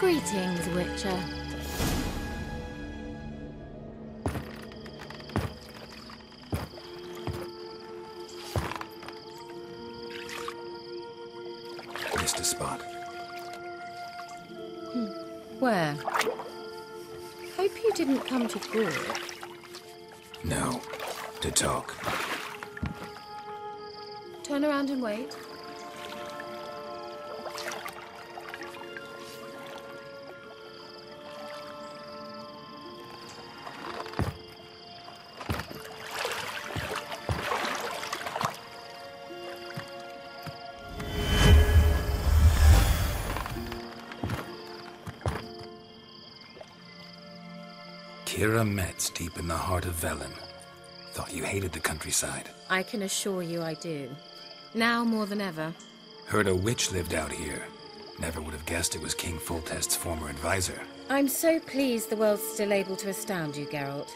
Greetings, Witcher. Missed a spot. Where? Hope you didn't come to Gore. No, to talk. Turn around and wait. Kira Metz, deep in the heart of Velen. Thought you hated the countryside. I can assure you I do. Now more than ever. Heard a witch lived out here. Never would have guessed it was King Foltest's former advisor. I'm so pleased the world's still able to astound you, Geralt.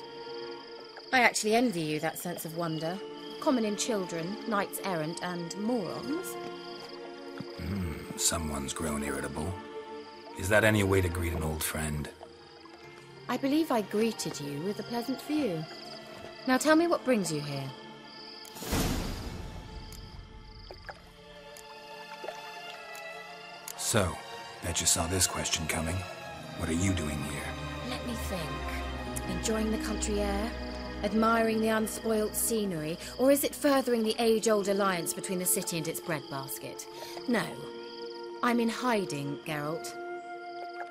I actually envy you that sense of wonder. Common in children, knights errant, and morons. Someone's grown irritable. Is that any way to greet an old friend? I believe I greeted you with a pleasant view. Now tell me what brings you here. So, bet you saw this question coming. What are you doing here? Let me think. Enjoying the country air? Admiring the unspoilt scenery? Or is it furthering the age-old alliance between the city and its breadbasket? No. I'm in hiding, Geralt.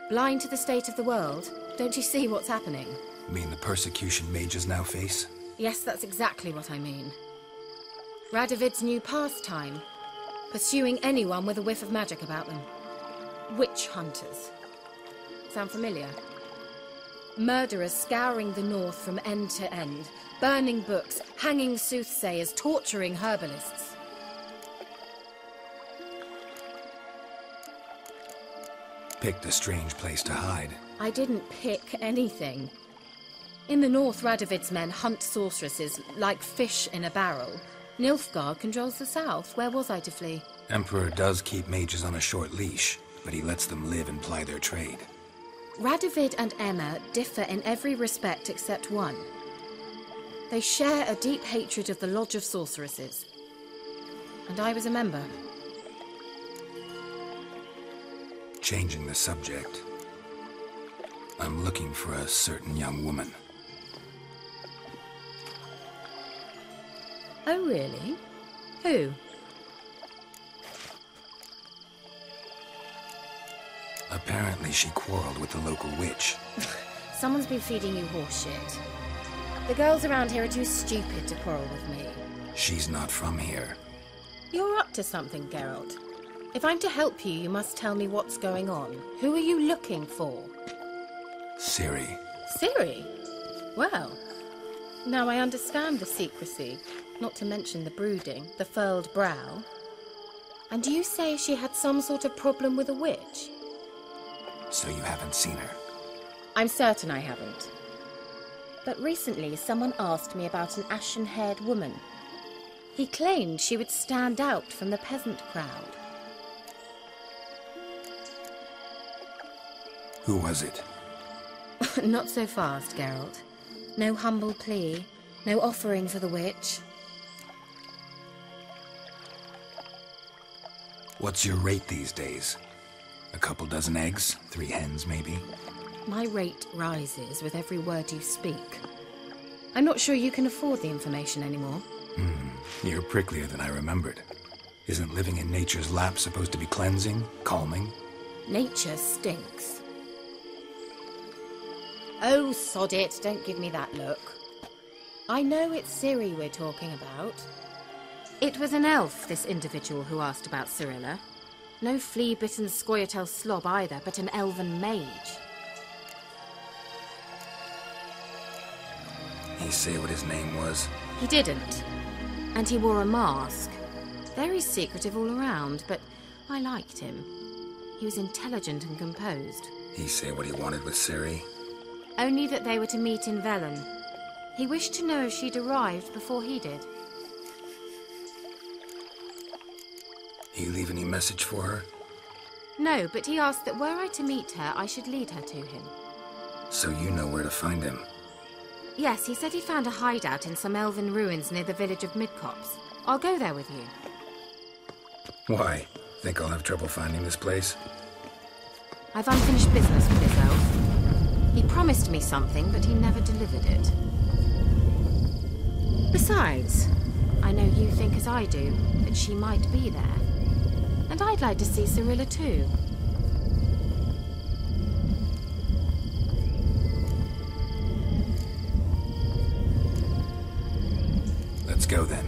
Blind to the state of the world? Don't you see what's happening? Mean the persecution mages now face? Yes, that's exactly what I mean. Radovid's new pastime. Pursuing anyone with a whiff of magic about them. Witch hunters. Sound familiar? Murderers scouring the north from end to end. Burning books, hanging soothsayers, torturing herbalists. Picked a strange place to hide. I didn't pick anything. In the north, Radovid's men hunt sorceresses like fish in a barrel. Nilfgaard controls the south. Where was I to flee? Emperor does keep mages on a short leash, but he lets them live and ply their trade. Radovid and Emma differ in every respect except one. They share a deep hatred of the Lodge of Sorceresses. And I was a member. Changing the subject. I'm looking for a certain young woman. Oh, really? Who? Apparently she quarreled with the local witch. Someone's been feeding you horseshit. The girls around here are too stupid to quarrel with me. She's not from here. You're up to something, Geralt. If I'm to help you, you must tell me what's going on. Who are you looking for? Ciri. Ciri? Well, now I understand the secrecy, not to mention the brooding, the furled brow. And you say she had some sort of problem with a witch? So you haven't seen her? I'm certain I haven't. But recently someone asked me about an ashen-haired woman. He claimed she would stand out from the peasant crowd. Who was it? Not so fast, Geralt. No humble plea, no offering for the witch. What's your rate these days? A couple dozen eggs? 3 hens, maybe? My rate rises with every word you speak. I'm not sure you can afford the information anymore. You're pricklier than I remembered. Isn't living in nature's lap supposed to be cleansing, calming? Nature stinks. Oh, sod it, don't give me that look. I know it's Ciri we're talking about. It was an elf, this individual who asked about Cirilla. No flea-bitten Scoia'tael slob either, but an elven mage. He say what his name was? He didn't. And he wore a mask. Very secretive all around, but I liked him. He was intelligent and composed. He say what he wanted with Ciri? Only that they were to meet in Velen. He wished to know if she'd arrived before he did. He leave any message for her? No, but he asked that were I to meet her, I should lead her to him. So you know where to find him? Yes, he said he found a hideout in some elven ruins near the village of Midcopse. I'll go there with you. Why? Think I'll have trouble finding this place? I've unfinished business with this elf. He promised me something, but he never delivered it. Besides, I know you think as I do, that she might be there. And I'd like to see Cirilla too. Let's go then.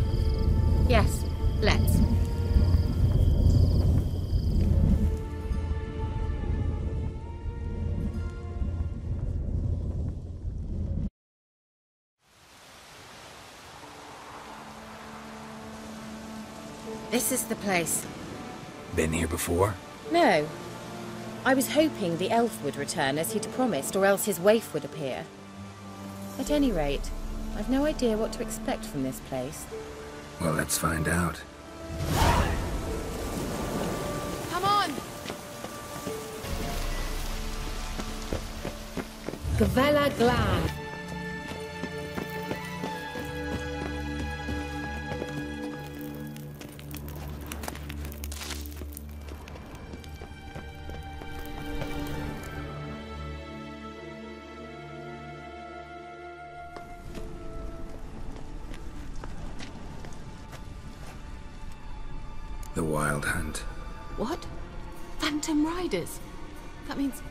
Yes, let's. This is the place. Been here before? No. I was hoping the elf would return as he'd promised, or else his waif would appear. At any rate, I've no idea what to expect from this place. Well, let's find out. Come on! Gavella Glan. The Wild Hunt. What? Phantom Riders? That means...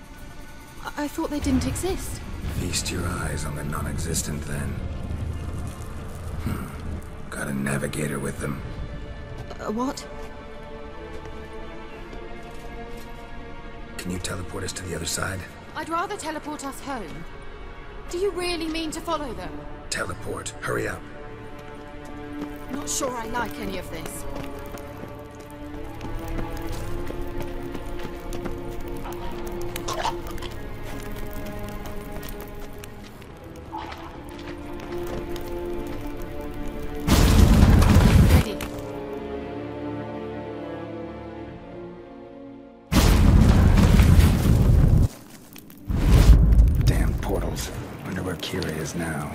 I thought they didn't exist. Feast your eyes on the non-existent then. Got a navigator with them. What? Can you teleport us to the other side? I'd rather teleport us home. Do you really mean to follow them? Teleport. Hurry up. Not sure I like any of this. Now.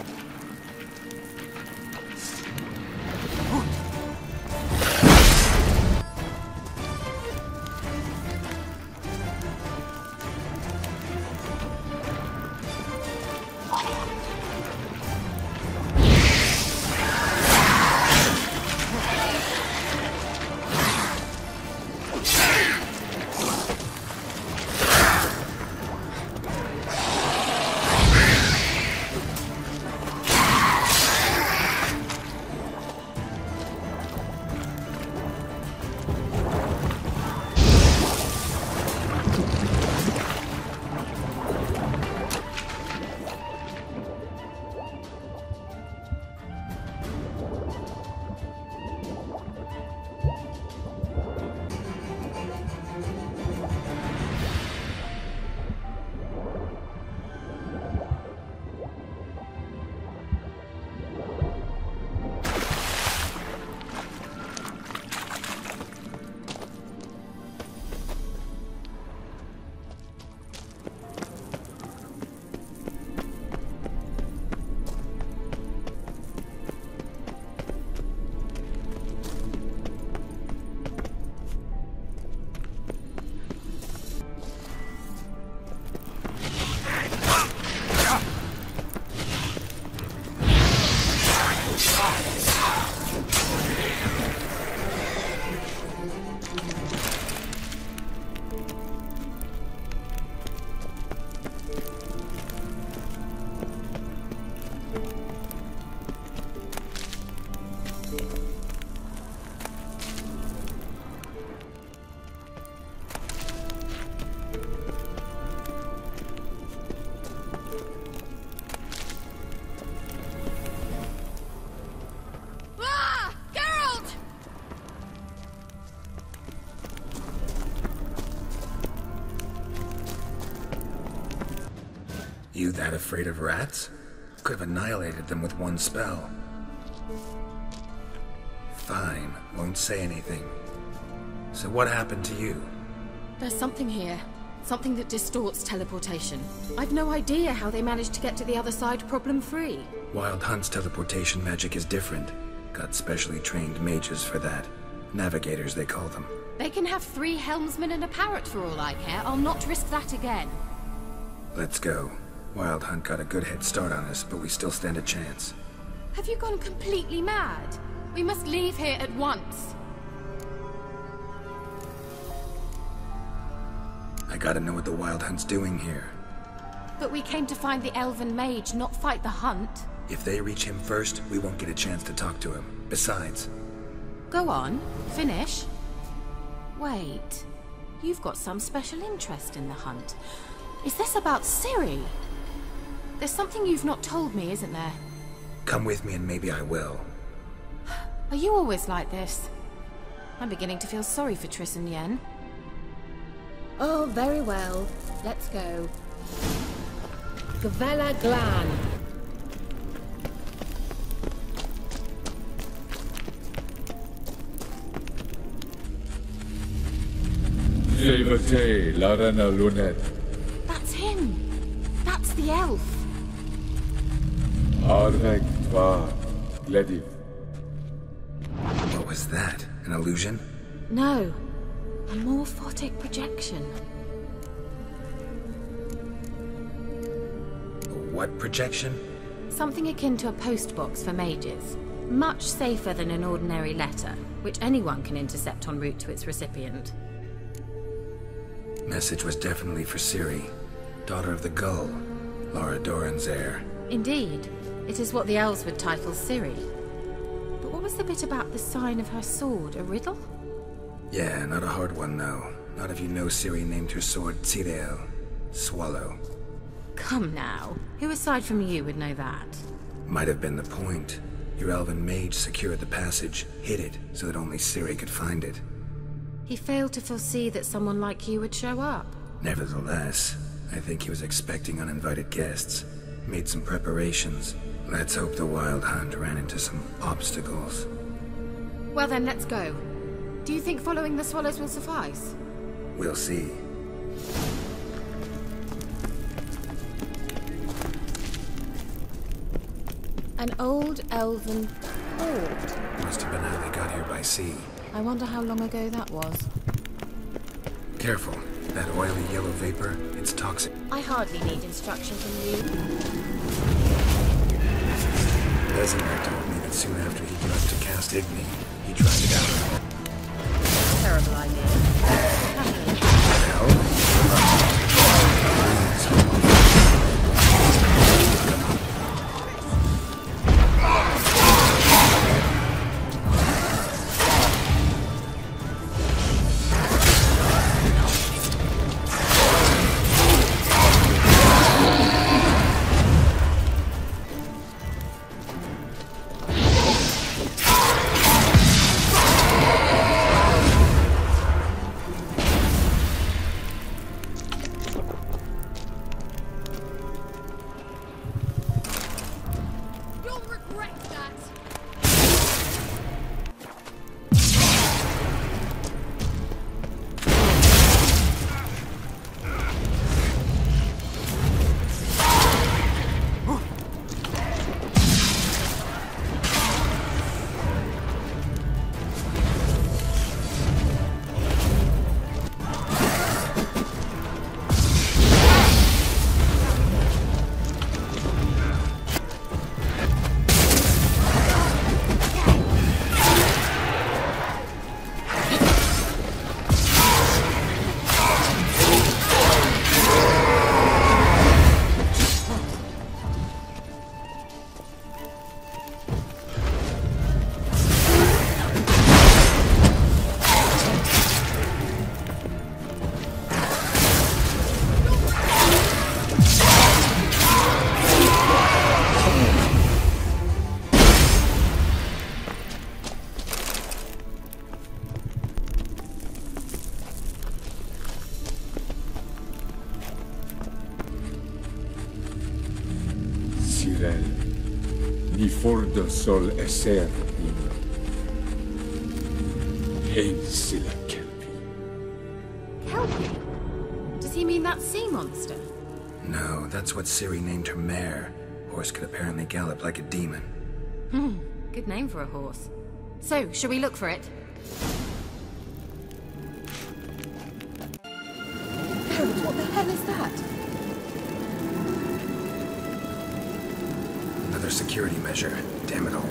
You that afraid of rats? Could have annihilated them with one spell. Fine, won't say anything. So what happened to you? There's something here. Something that distorts teleportation. I've no idea how they managed to get to the other side problem-free. Wild Hunt's teleportation magic is different. Got specially trained mages for that. Navigators, they call them. They can have 3 helmsmen and a parrot for all I care. I'll not risk that again. Let's go. Wild Hunt got a good head start on us, but we still stand a chance. Have you gone completely mad? We must leave here at once. I gotta know what the Wild Hunt's doing here. But we came to find the elven mage, not fight the hunt. If they reach him first, we won't get a chance to talk to him. Besides... Go on. Finish. Wait. You've got some special interest in the hunt. Is this about Ciri? There's something you've not told me, isn't there? Come with me and maybe I will. Are you always like this? I'm beginning to feel sorry for Triss and Yen. Oh, very well. Let's go. Gavella Glan. That's him. That's the elf. What was that? An illusion? No. A morphotic projection. What projection? Something akin to a postbox for mages. Much safer than an ordinary letter, which anyone can intercept en route to its recipient. Message was definitely for Ciri, daughter of the Gull, Lara Doran's heir. Indeed. It is what the elves would title Ciri. But what was the bit about the sign of her sword? A riddle? Yeah, not a hard one, though. Not if you know Ciri named her sword Tirel, swallow. Come now. Who aside from you would know that? Might have been the point. Your elven mage secured the passage, hid it, so that only Ciri could find it. He failed to foresee that someone like you would show up. Nevertheless, I think he was expecting uninvited guests. Made some preparations. Let's hope the Wild Hunt ran into some obstacles. Well then, let's go. Do you think following the swallows will suffice? We'll see. An old elven port. Must have been how they got here by sea. I wonder how long ago that was. Careful. That oily yellow vapor, it's toxic. I hardly need instruction from you. Vesemir told me that soon after he left to cast Igni, he tried it out. Terrible idea. fordo sol esser Hein silla kelpi. Kelpie? Does he mean that sea monster? No, that's what Ciri named her mare. Horse could apparently gallop like a demon. Good name for a horse. So, shall we look for it? Harold, what the hell is that? Another security measure. Damn it all.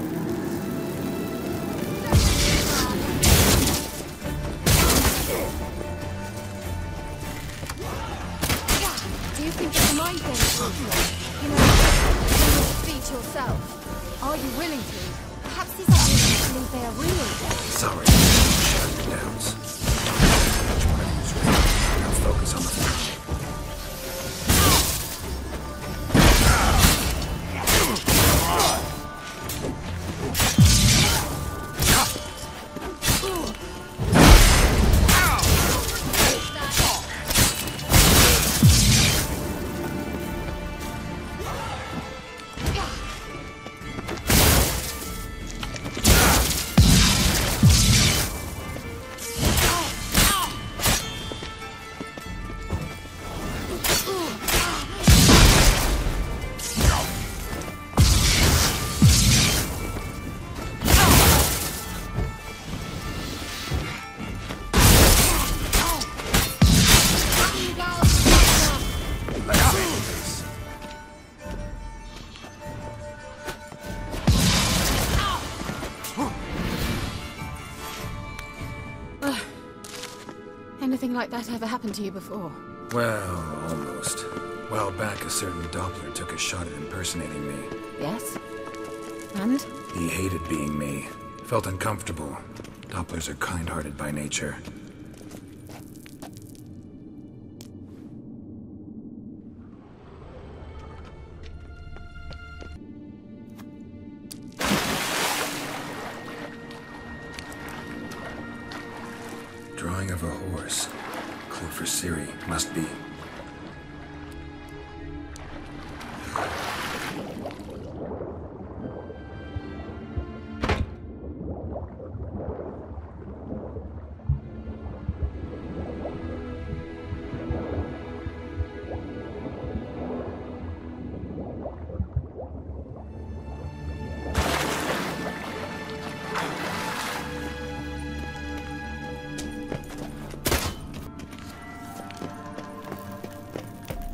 Do you think it's a mind game? You know, speech yourself. Are you willing to? Perhaps these ideas believe they are real. Sorry. Shut your doubts. Which one of you is ready? Now focus on the fight. Anything like that ever happened to you before? Well, almost. A while back, a certain Doppler took a shot at impersonating me. Yes? And? He hated being me. Felt uncomfortable. Dopplers are kind-hearted by nature. Drawing of a horse. Clue for Ciri. Must be.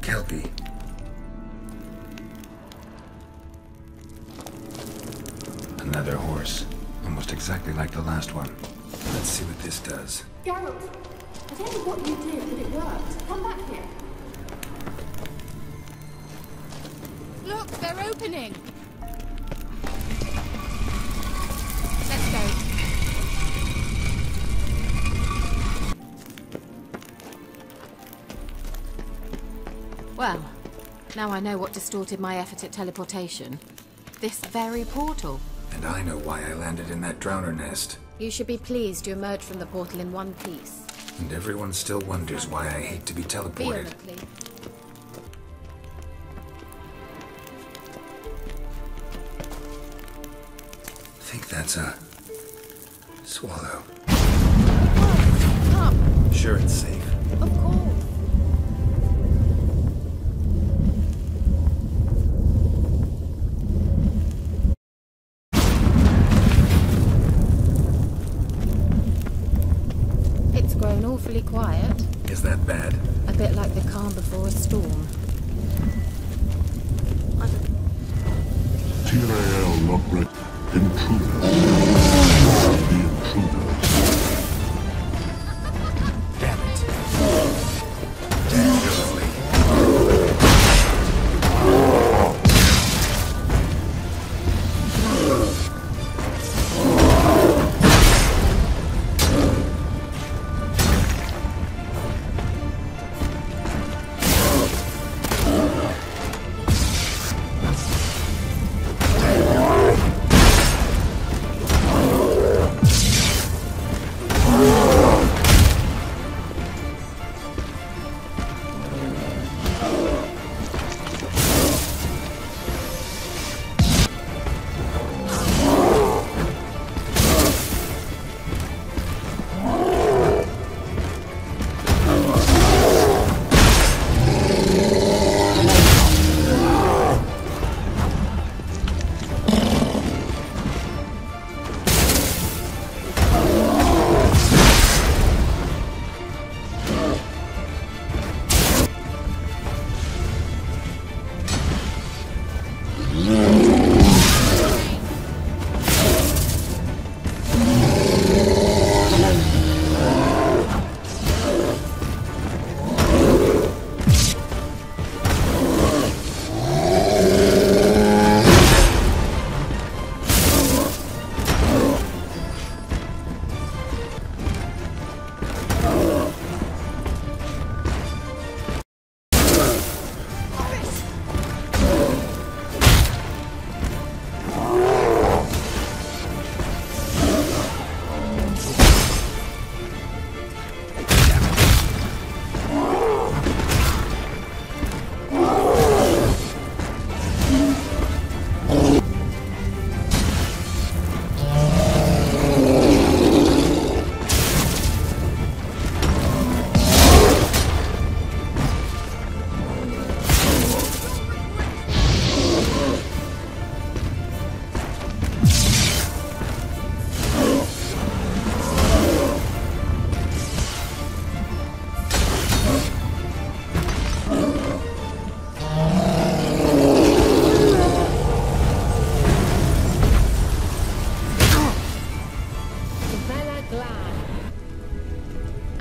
Kelpie. Another horse. Almost exactly like the last one. Let's see what this does. Geralt, I don't know what you did, but it worked. Come back here. Look, they're opening! Let's go. Well, now I know what distorted my effort at teleportation. This very portal. And I know why I landed in that drowner nest. You should be pleased you emerged from the portal in one piece. And everyone still wonders why I hate to be teleported. Vehemently. I think that's a... swallow. Come, Sure it's safe. of course. It's grown awfully quiet. Is that bad? A bit like the calm before a storm. Tyrael Lockred, intruder. The intruder. Damn it. Damn lovely.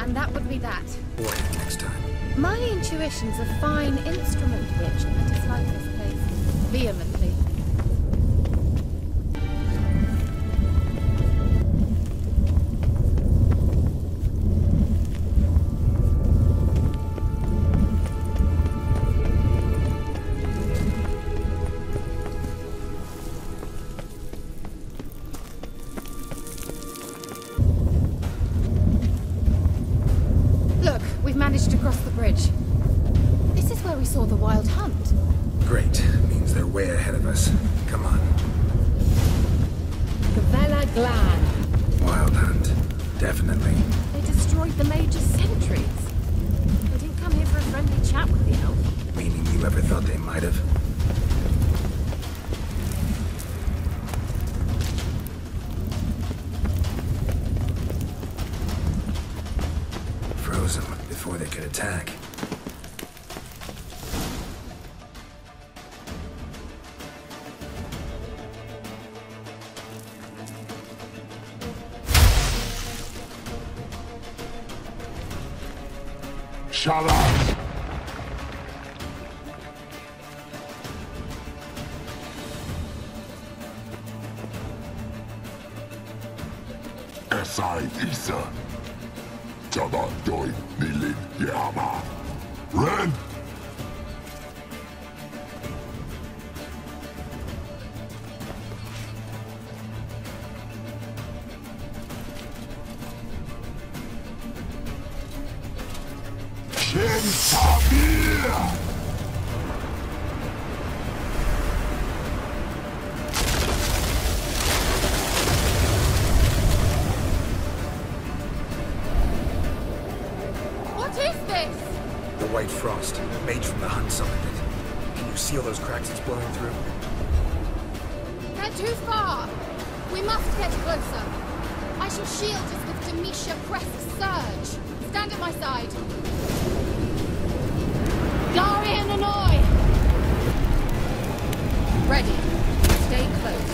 And that would be that. Wait next time. My intuition's a fine instrument, witch. I dislike this place vehemently. We've managed to cross the bridge. This is where we saw the wild hunt. Great. Means they're way ahead of us. Come on. The Vela Glan. Wild hunt. Definitely. They destroyed the Mage's sentries. They didn't come here for a friendly chat with the elf. Meaning you ever thought they might have? Froze them before they could attack. Shut up! Isa. Jabandoi nilin yama. Ren! What is this? The white frost. Mage from the hunt summoned it. Can you seal those cracks it's blowing through? They're too far. We must get closer. I shall shield us with Demetia Crest's surge. Stand at my side. Gari and Annoy! Ready. Stay close.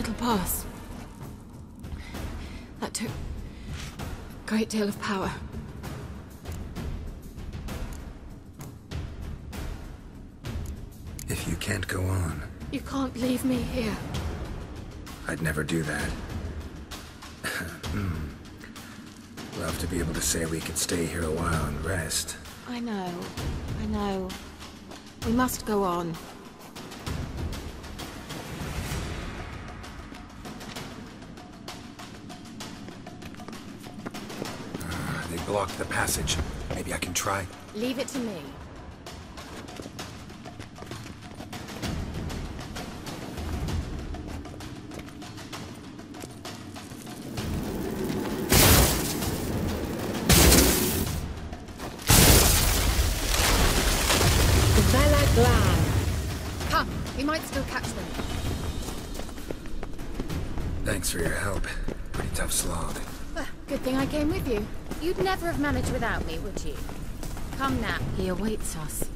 It'll pass. That took a great deal of power. If you can't go on, You can't leave me here. I'd never do that. Love to be able to say we could stay here a while and rest. I know. We must go on. They blocked the passage. Maybe I can try. Leave it to me. Come, we might still catch them. Thanks for your help. Pretty tough slog. Good thing I came with you. You'd never have managed without me, would you? Come now. He awaits us.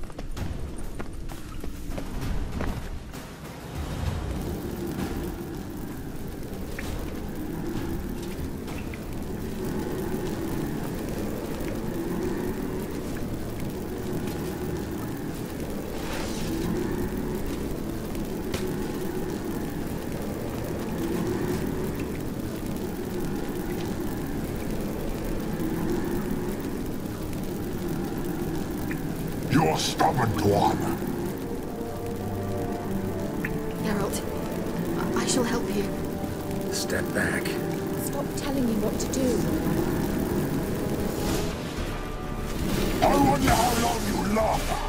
You're stubborn, Tuan. Geralt, I shall help you. Step back. Stop telling me what to do. I wonder how long you laugh.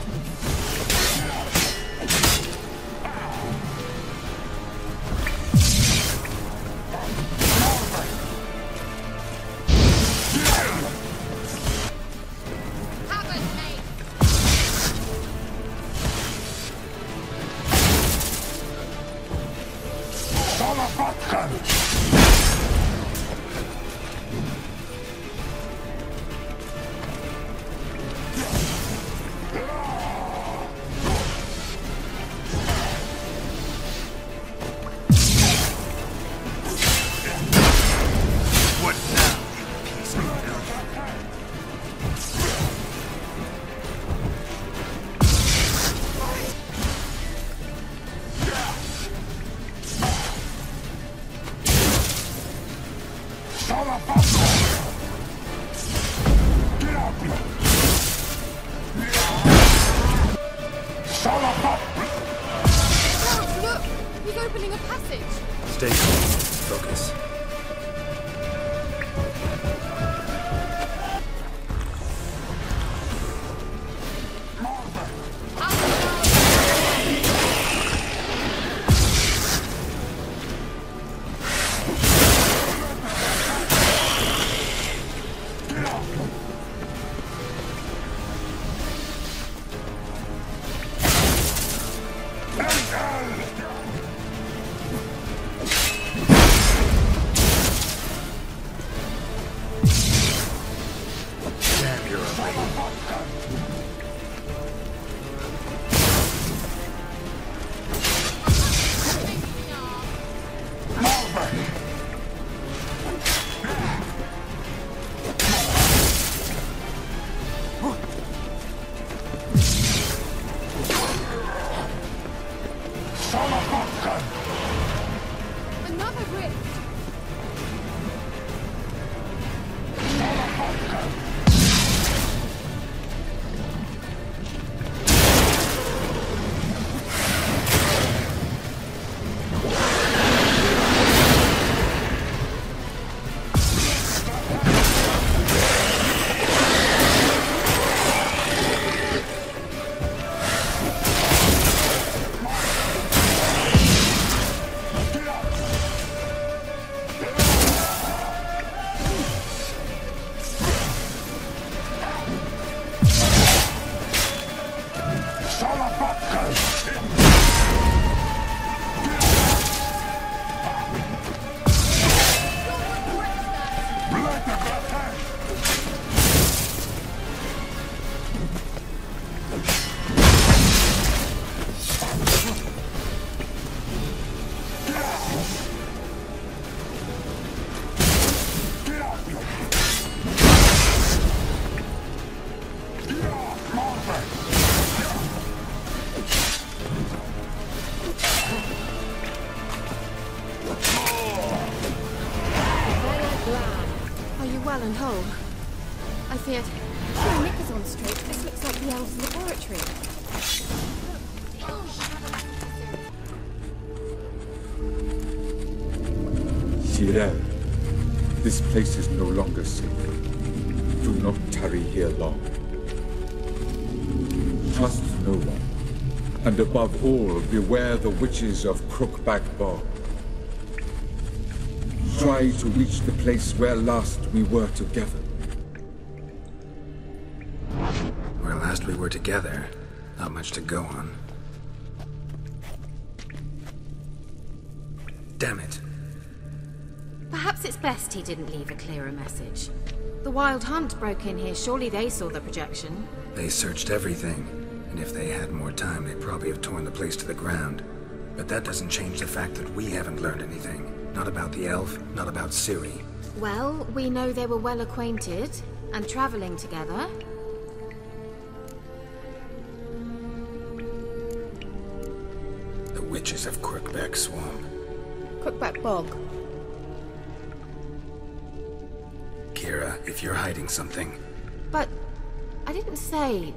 Look! He's opening a passage! Stay calm. Focus. Another rift! well and whole. I feared. Your knickers on straight. This looks like the elves' laboratory. Serão, this place is no longer safe. Do not tarry here long. Trust no one. And above all, beware the witches of Crookback Bog. Try to reach the place where last we were together. Where last we were together, not much to go on. Damn it. Perhaps it's best he didn't leave a clearer message. The Wild Hunt broke in here. Surely they saw the projection. They searched everything, and if they had more time, they'd probably have torn the place to the ground. But that doesn't change the fact that we haven't learned anything. Not about the elf, not about Ciri. Well, we know they were well acquainted and traveling together. The witches of Crookback Swamp. Crookback Bog. Kira, if you're hiding something... But I didn't say...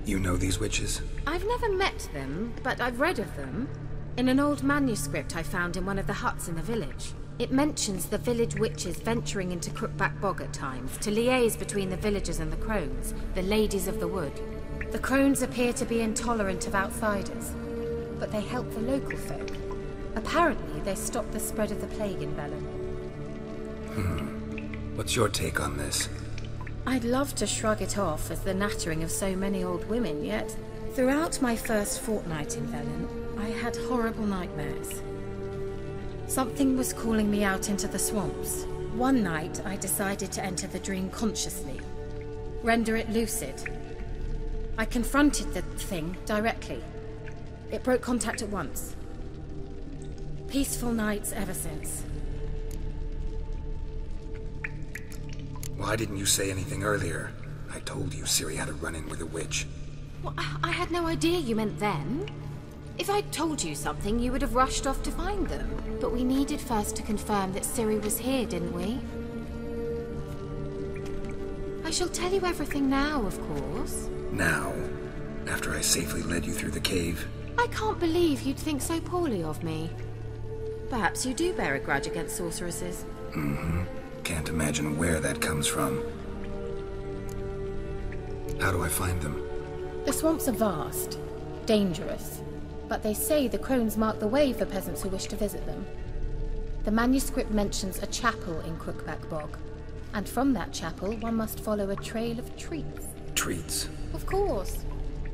You know these witches? I've never met them, but I've read of them. In an old manuscript I found in one of the huts in the village. It mentions the village witches venturing into Crookback Bog at times to liaise between the villagers and the crones, the ladies of the wood. The crones appear to be intolerant of outsiders, but they help the local folk. Apparently, they stopped the spread of the plague in Velen. What's your take on this? I'd love to shrug it off as the nattering of so many old women, yet throughout my first fortnight in Velen, I had horrible nightmares. Something was calling me out into the swamps. One night, I decided to enter the dream consciously, render it lucid. I confronted the thing directly. It broke contact at once. Peaceful nights ever since. Why didn't you say anything earlier? I told you Ciri had a run-in with a witch. Well, I had no idea you meant then. If I'd told you something, you would have rushed off to find them. But we needed first to confirm that Ciri was here, didn't we? I shall tell you everything now, of course. Now? After I safely led you through the cave? I can't believe you'd think so poorly of me. Perhaps you do bear a grudge against sorceresses. Can't imagine where that comes from. How do I find them? The swamps are vast, dangerous, but they say the crones mark the way for peasants who wish to visit them. The manuscript mentions a chapel in Crookback Bog, and from that chapel one must follow a trail of treats. Treats? Of course.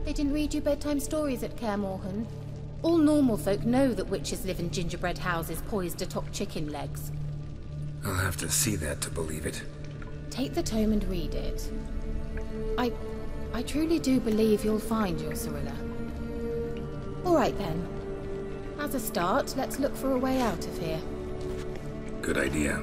They didn't read you bedtime stories at Kaer Morhen. All normal folk know that witches live in gingerbread houses poised atop chicken legs. I'll have to see that to believe it. Take the tome and read it. I truly do believe you'll find your Cirilla. All right then. As a start, let's look for a way out of here. Good idea.